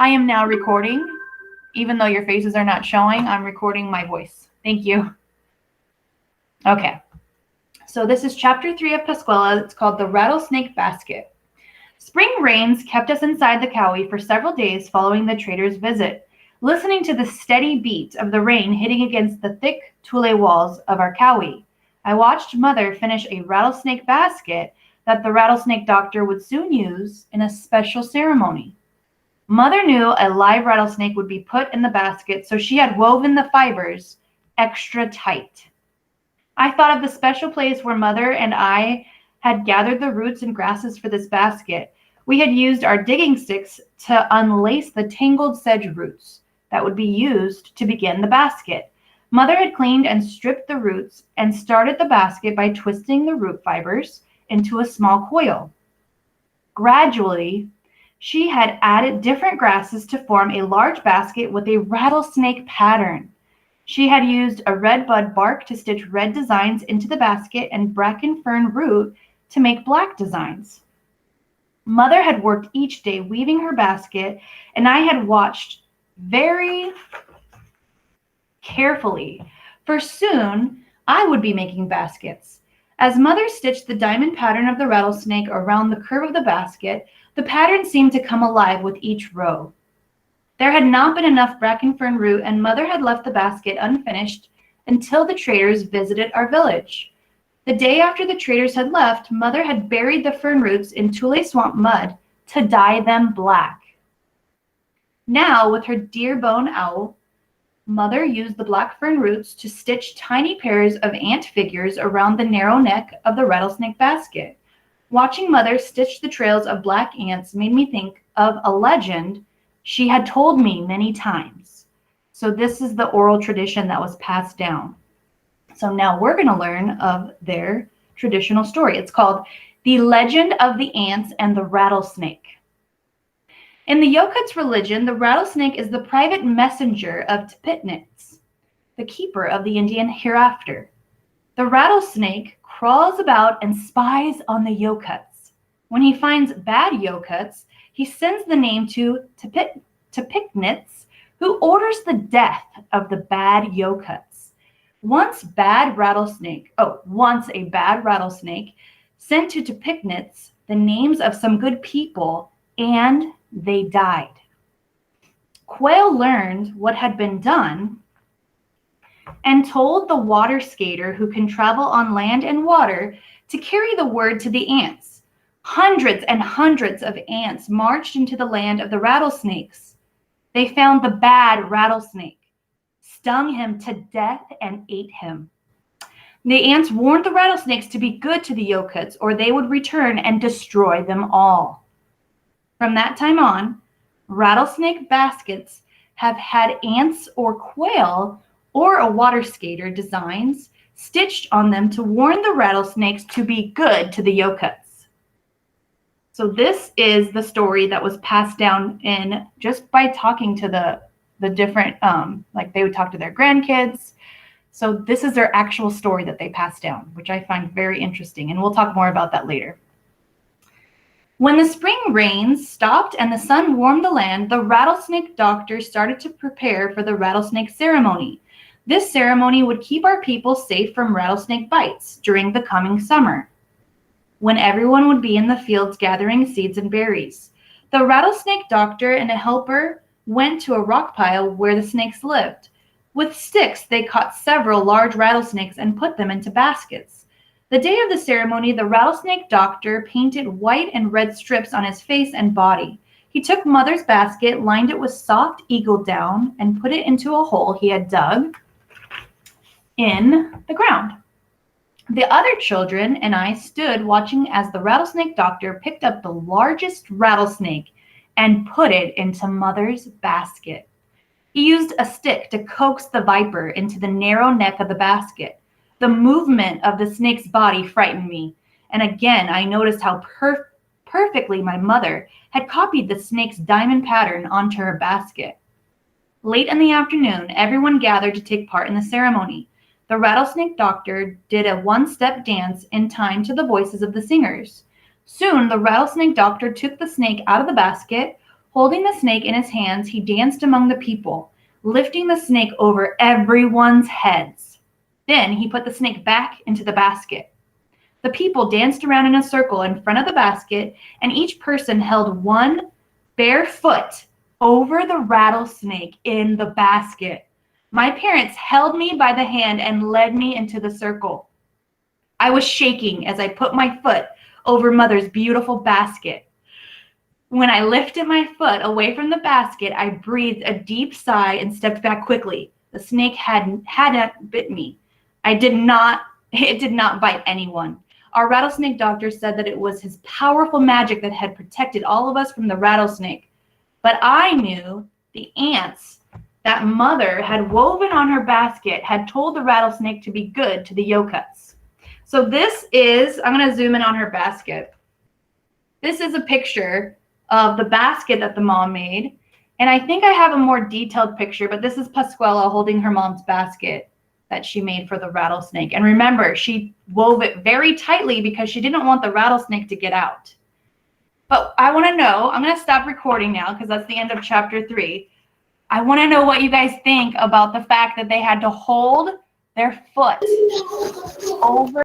I am now recording. Even though your faces are not showing, I'm recording my voice. Thank you. Okay. So this is chapter 3 of Pasquala. It's called The Rattlesnake Basket. Spring rains kept us inside the cowie for several days following the trader's visit, listening to the steady beat of the rain hitting against the thick tulle walls of our cowie. I watched Mother finish a rattlesnake basket that the rattlesnake doctor would soon use in a special ceremony. Mother knew a live rattlesnake would be put in the basket, so she had woven the fibers extra tight. I thought of the special place where Mother and I had gathered the roots and grasses for this basket. We had used our digging sticks to unlace the tangled sedge roots that would be used to begin the basket. Mother had cleaned and stripped the roots and started the basket by twisting the root fibers into a small coil. Gradually, she had added different grasses to form a large basket with a rattlesnake pattern. She had used a red bud bark to stitch red designs into the basket and bracken fern root to make black designs. Mother had worked each day weaving her basket, and I had watched very carefully, for soon I would be making baskets. As Mother stitched the diamond pattern of the rattlesnake around the curve of the basket, the pattern seemed to come alive with each row. There had not been enough bracken fern root, and Mother had left the basket unfinished until the traders visited our village. The day after the traders had left, Mother had buried the fern roots in tulle swamp mud to dye them black. Now, with her deer bone owl, Mother used the black fern roots to stitch tiny pairs of ant figures around the narrow neck of the rattlesnake basket. Watching Mother stitch the trails of black ants made me think of a legend she had told me many times. So this is the oral tradition that was passed down. So now we're going to learn of their traditional story. It's called The Legend of the Ants and the Rattlesnake. In the Yokuts religion, the rattlesnake is the private messenger of Tepitnitz, the keeper of the Indian hereafter. The rattlesnake crawls about and spies on the Yokuts. When he finds bad Yokuts, he sends the name to Tepitnitz, who orders the death of the bad Yokuts. Once a bad rattlesnake sent to Tepitnitz the names of some good people, and they died. Quail learned what had been done and told the water skater who can travel on land and water to carry the word to the ants. Hundreds and hundreds of ants marched into the land of the rattlesnakes. They found the bad rattlesnake, stung him to death, and ate him. The ants warned the rattlesnakes to be good to the Yokuts, or they would return and destroy them all. From that time on, rattlesnake baskets have had ants or quail or a water skater designs stitched on them to warn the rattlesnakes to be good to the Yokuts. So this is the story that was passed down in just by talking to the different, like they would talk to their grandkids. So this is their actual story that they passed down, which I find very interesting. And we'll talk more about that later. When the spring rains stopped and the sun warmed the land, the rattlesnake doctor started to prepare for the rattlesnake ceremony. This ceremony would keep our people safe from rattlesnake bites during the coming summer, when everyone would be in the fields gathering seeds and berries. The rattlesnake doctor and a helper went to a rock pile where the snakes lived. With sticks, they caught several large rattlesnakes and put them into baskets. The day of the ceremony, the rattlesnake doctor painted white and red strips on his face and body. He took Mother's basket, lined it with soft eagle down, and put it into a hole he had dug in the ground. The other children and I stood watching as the rattlesnake doctor picked up the largest rattlesnake and put it into Mother's basket. He used a stick to coax the viper into the narrow neck of the basket. The movement of the snake's body frightened me, and again I noticed how perfectly my mother had copied the snake's diamond pattern onto her basket. Late in the afternoon, everyone gathered to take part in the ceremony. The rattlesnake doctor did a one-step dance in time to the voices of the singers. Soon, the rattlesnake doctor took the snake out of the basket, Holding the snake in his hands, he danced among the people, lifting the snake over everyone's heads. Then he put the snake back into the basket. The people danced around in a circle in front of the basket, and each person held one bare foot over the rattlesnake in the basket. My parents held me by the hand and led me into the circle. I was shaking as I put my foot over Mother's beautiful basket. When I lifted my foot away from the basket, I breathed a deep sigh and stepped back quickly. The snake hadn't bit me. It did not bite anyone. Our rattlesnake doctor said that it was his powerful magic that had protected all of us from the rattlesnake. But I knew the ants that Mother had woven on her basket had told the rattlesnake to be good to the yokuts. So this is, I'm going to zoom in on her basket. This is a picture of the basket that the mom made. And I think I have a more detailed picture, but this is Pasquala holding her mom's basket that she made for the rattlesnake. And remember, she wove it very tightly because she didn't want the rattlesnake to get out. But I want to know, I'm going to stop recording now because that's the end of chapter 3. I want to know what you guys think about the fact that they had to hold their foot over